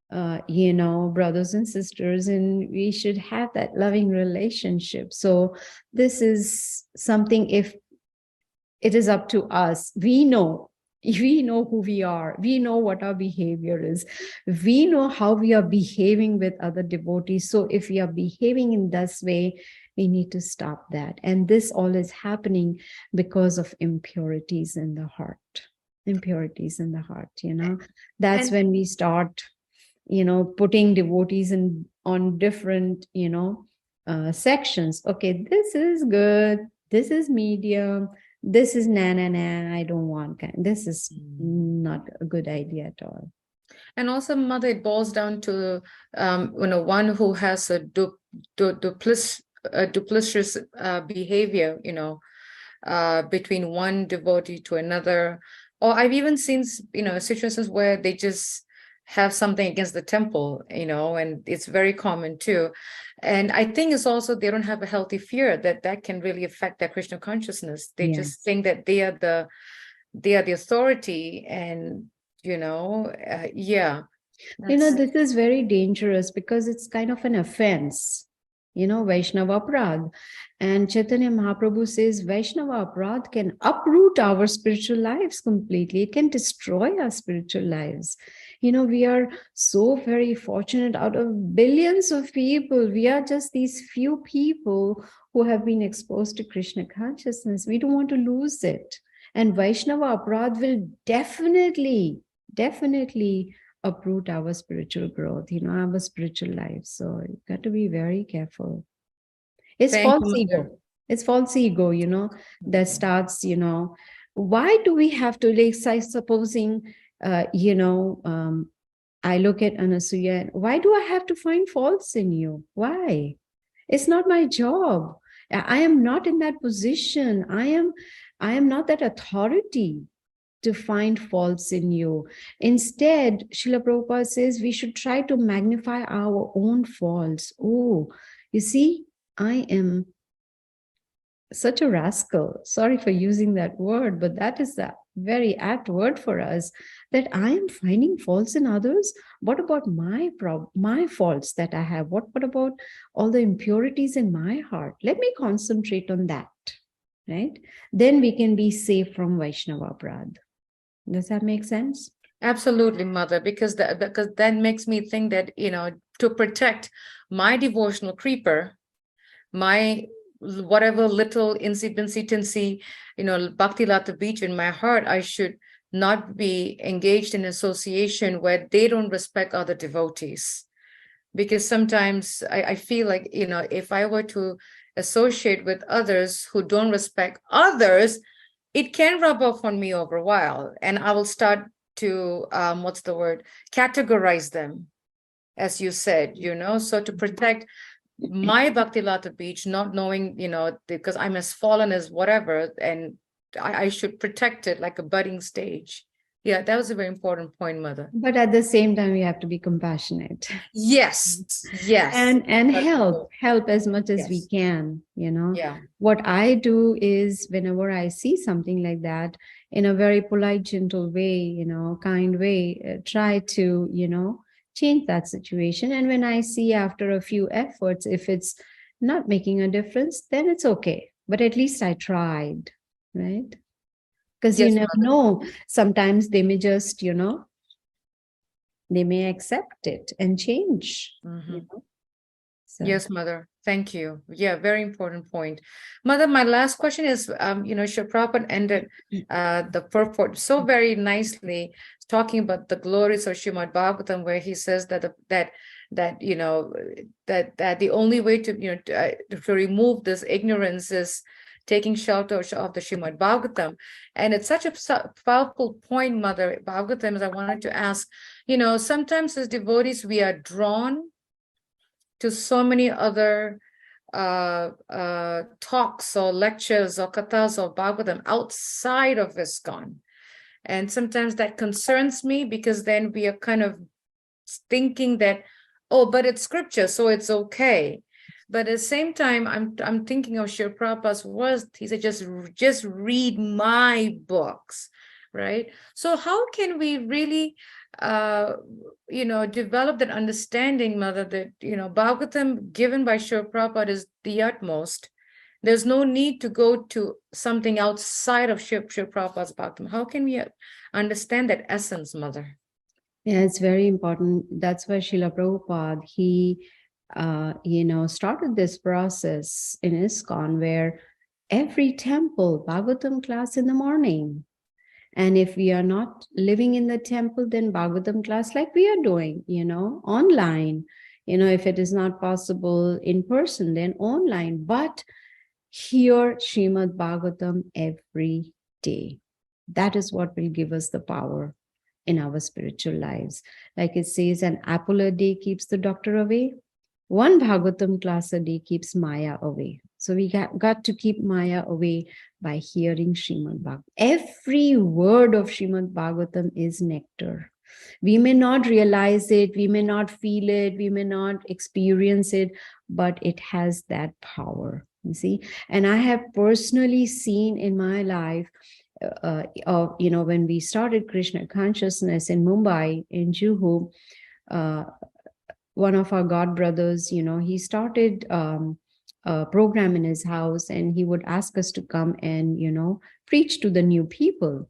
brothers and sisters, and we should have that loving relationship. So this is something, if it is up to us, we know who we are, we know what our behavior is, we know how we are behaving with other devotees. So if we are behaving in this way, we need to stop that. And this all is happening because of impurities in the heart. That's And when we start putting devotees in on different sections. Okay, this is good, this is medium, this is na, I don't want. This is not a good idea at all. And also, mother, it boils down to one who has a duplicitous behavior, between one devotee to another. Or I've even seen, situations where they just have something against the temple, and it's very common too. And I think it's also they don't have a healthy fear that can really affect their Krishna consciousness. They just think that they are the authority, and yeah. This is very dangerous because it's kind of an offense, Vaishnava Aparadh. And Chaitanya Mahaprabhu says Vaishnava Aparadh can uproot our spiritual lives completely. It can destroy our spiritual lives. We are so very fortunate. Out of billions of people, we are just these few people who have been exposed to Krishna consciousness. We don't want to lose it. And Vaishnava Aparadh will definitely uproot our spiritual growth, our spiritual life. So you got to be very careful. It's Thank false you, ego. mother. It's false ego, that starts, why do we have to, like, supposing, I look at Anasuya, why do I have to find faults in you? Why? It's not my job. I am not in that position. I am not that authority. to find faults in you. Instead, Srila Prabhupada says we should try to magnify our own faults. Oh, you see, I am such a rascal. Sorry for using that word, but that is the very apt word for us, that I am finding faults in others. What about my faults that I have? What about all the impurities in my heart? Let me concentrate on that, right? Then we can be safe from Vaishnava Aparadha. Does that make sense? Absolutely, Mother, because that makes me think that, to protect my devotional creeper, my whatever little insy, bhakti lata beach in my heart, I should not be engaged in association where they don't respect other devotees. Because sometimes I feel like, if I were to associate with others who don't respect others, it can rub off on me over a while. And I will start to, categorize them, as you said, so to protect my Bhakti Lata beach, not knowing, because I'm as fallen as whatever, and I should protect it like a budding stage. Yeah, that was a very important point, Mother. But at the same time, we have to be compassionate. Yes, yes. And help as much as we can, Yeah. What I do is, whenever I see something like that, in a very polite, gentle way, kind way, try to, change that situation. And when I see after a few efforts, if it's not making a difference, then it's okay. But at least I tried, right? Because you never know. Sometimes they may just, they may accept it and change. So. Yes, Mother. Thank you. Yeah, very important point. Mother, my last question is, Srila Prabhupada ended the purport so very nicely, talking about the glories of Srimad Bhagavatam, where he says that that the only way to remove this ignorance is taking shelter of the Srimad Bhagavatam. And it's such a powerful point, Mother. Bhagavatam, as I wanted to ask, sometimes as devotees, we are drawn to so many other talks or lectures or kathas of Bhagavatam outside of ISKCON. And sometimes that concerns me, because then we are kind of thinking that, oh, but it's scripture, so it's okay. But at the same time, I'm thinking of Srila Prabhupada's words. He said, just read my books, right? So how can we really develop that understanding, Mother, that Bhagavatam given by Srila Prabhupada is the utmost. There's no need to go to something outside of Srila Prabhupada's Bhagavatam. How can we understand that essence, Mother? Yeah, it's very important. That's why Srila Prabhupada, he started this process in ISKCON, where every temple, Bhagavatam class in the morning. And if we are not living in the temple, then Bhagavatam class like we are doing, online. If it is not possible in person, then online. But hear Srimad Bhagavatam every day. That is what will give us the power in our spiritual lives. Like it says, an apple a day keeps the doctor away. One Bhagavatam class a day keeps Maya away. So we got to keep Maya away by hearing Srimad Bhagavatam. Every word of Srimad Bhagavatam is nectar. We may not realize it, we may not feel it, we may not experience it, but it has that power, you see. And I have personally seen in my life, when we started Krishna consciousness in Mumbai, in Juhu, one of our god brothers, he started a program in his house, and he would ask us to come and, preach to the new people.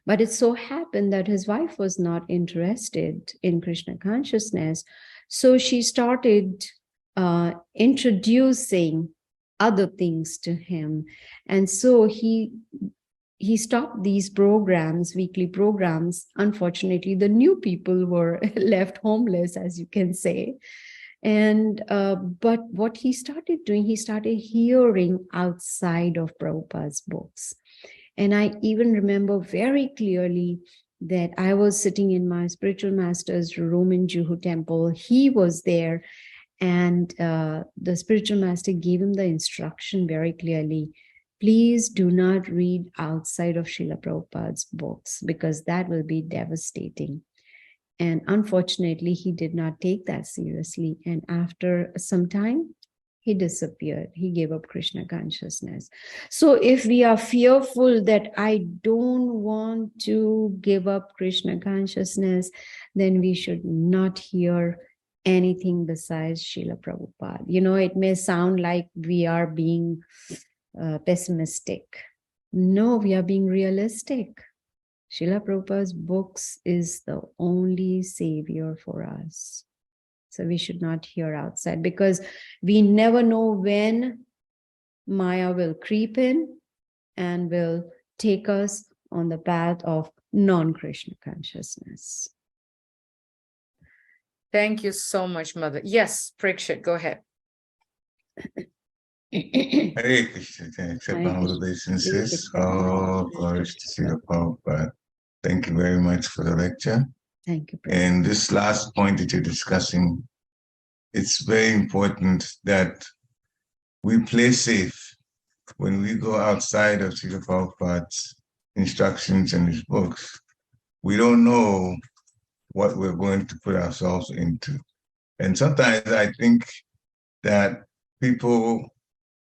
But it so happened that his wife was not interested in Krishna consciousness. So she started introducing other things to him. And so he stopped these programs, weekly programs. Unfortunately, the new people were left homeless, as you can say. And but what he started doing, he started hearing outside of Prabhupada's books. And I even remember very clearly that I was sitting in my spiritual master's room in Juhu temple. He was there, and the spiritual master gave him the instruction very clearly. Please do not read outside of Srila Prabhupada's books, because that will be devastating. And unfortunately, he did not take that seriously. And after some time, he disappeared. He gave up Krishna consciousness. So if we are fearful that I don't want to give up Krishna consciousness, then we should not hear anything besides Srila Prabhupada. You know, it may sound like we are being pessimistic. No, we are being realistic. Srila Prabhupada's books is the only savior for us. So we should not hear outside, because we never know when Maya will creep in and will take us on the path of non-Krishna consciousness. Thank you so much, Mother. Yes, Prakshit, go ahead. Hare Krishna, accept my obeisances. All glories to Srila Prabhupada. Thank you very much for the lecture. Thank you. And this last point that you're discussing, it's very important that we play safe when we go outside of Srila Prabhupada's instructions and his books. We don't know what we're going to put ourselves into. And sometimes I think that people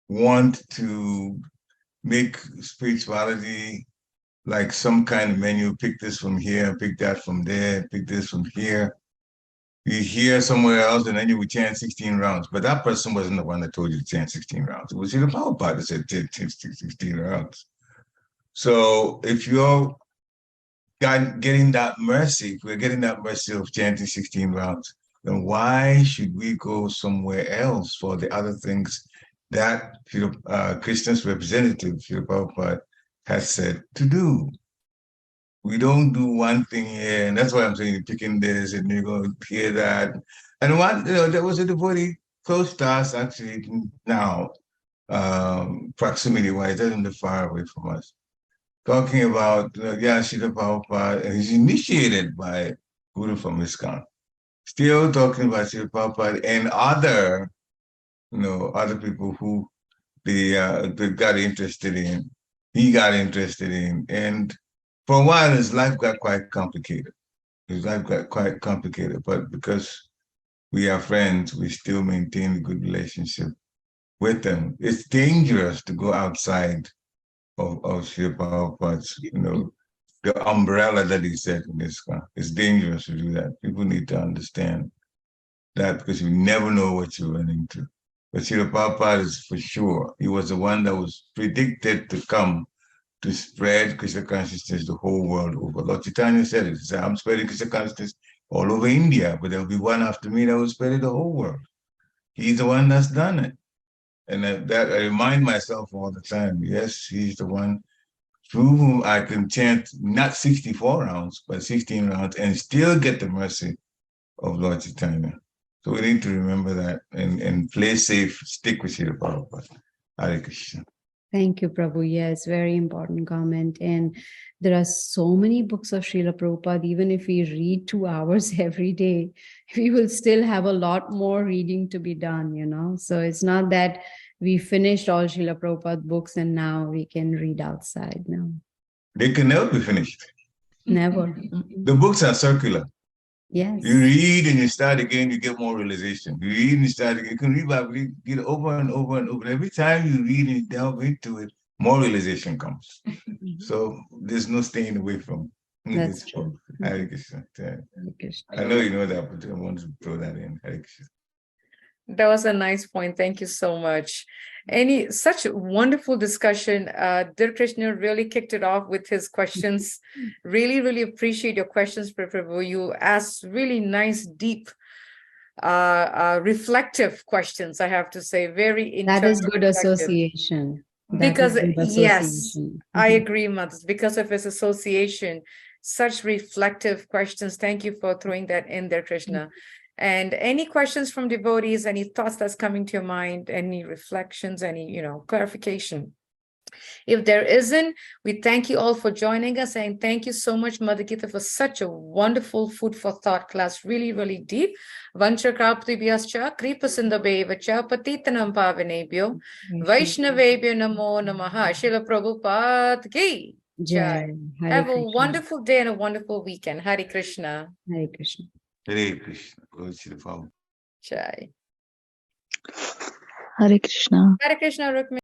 want to make spirituality like some kind of menu, pick this from here, pick that from there, pick this from here. You hear somewhere else and then you would chant 16 rounds. But that person wasn't the one that told you to chant 16 rounds. It was the Prabhupada that said chant 16 rounds. So if you're getting that mercy, if we're getting that mercy of chanting 16 rounds, then why should we go somewhere else for the other things that Krishna's representative, Srila Prabhupada, has said to do? We don't do one thing here, and that's why I'm saying you're picking this and you're going to hear that. And one, there was a devotee close to us actually now, proximity-wise, doesn't live far away from us, talking about, Srila Prabhupada, and he's initiated by Guru from ISKCON, still talking about Srila Prabhupada and other, other people who they got interested in, he got interested in. And for a while, his life got quite complicated. But because we are friends, we still maintain a good relationship with them. It's dangerous to go outside of Srila Prabhupada's, the umbrella that he said in this class. It's dangerous to do that. People need to understand that, because you never know what you're running into. But Srila Prabhupada is for sure. He was the one that was predicted to come to spread Krishna consciousness the whole world over. Lord Chaitanya said it. He said, I'm spreading Krishna consciousness all over India, but there'll be one after me that will spread it the whole world. He's the one that's done it. And that I remind myself all the time. Yes, he's the one through whom I can chant not 64 rounds, but 16 rounds and still get the mercy of Lord Chaitanya. So we need to remember that and play safe, stick with Srila Prabhupada. Hare Krishna. Thank you, Prabhu. Yes, very important comment. And there are so many books of Srila Prabhupada. Even if we read 2 hours every day, we will still have a lot more reading to be done, So it's not that we finished all Srila Prabhupada books and now we can read outside. No. They can never be finished. Never. The books are circular. Yes. You read and you start again, you get more realization. You read and you start again. You can read it over and over and over. Every time you read and you delve into it, more realization comes. So there's no staying away from That's this true. book. Hare Krishna. Hare Krishna. I know you know that, but I wanted to throw that in. Hare Krishna. That was a nice point. Thank you so much. Such wonderful discussion. Dear Krishna really kicked it off with his questions. Really, really appreciate your questions, Prabhu. You asked really nice, deep, reflective questions, I have to say. Very That is good reflective. association. Because, good yes, association. I agree, Mothers. Because of his association, such reflective questions. Thank you for throwing that in there, Krishna. And any questions from devotees, any thoughts that's coming to your mind, any reflections, any, clarification? If there isn't, we thank you all for joining us, and thank you so much, Mother Gita, for such a wonderful food for thought class. Really, really deep. Vanchakraptibhyascha kripasindabhevacha patitanam pavanebhyo Vaishnavebhyo namo namaha. Srila Prabhupada ki jai. Jai. Hare Have a Krishna. wonderful day and a wonderful weekend. Hare Krishna. Hare Krishna. Hare Krishna. Glory to the Father. Jai. Hare Krishna. Hare Krishna, Rukmini.